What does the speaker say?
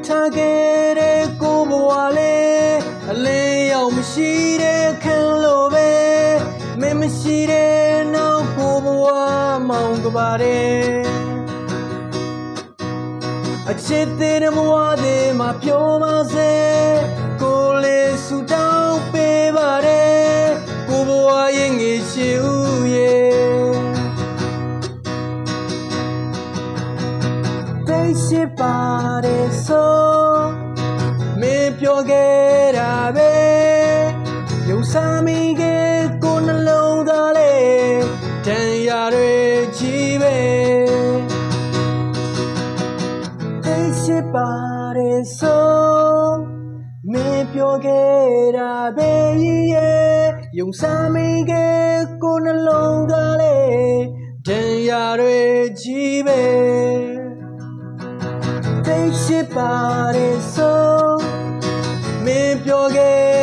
ထားခဲ့တဲ့ကိုဘဝလေးအလင်းရောက်မရှိတဲ့ခန်းလိုပဲမင်းမရှိတဲ့နောက်ကိုဘဝမောင်ကပါတယ်အချစ်တဲ့ဘဝတွေမှာပြောပါစေကိုလေးဆူတောင်းပေးပါတယ်ကိုဘဝရဲ့ငယ်ရှိဦးရဲ့သိရှိပါတယ်ဆိုမင်းပြောခဲ့တာပဲယုံစားမိခဲ့ကိုနှလုံးသားလေးတန်ရာတွေကြီးပဲသိရှိပါတယ်ဆိုမင်းပြောခဲ့တာပဲရဲ့ယုံစားမိခဲ့ကိုနှလုံးသားလေးတန်ရာတွေကြီးပဲသိရှိပါတယ်ဆိုမင်းပြောခဲ့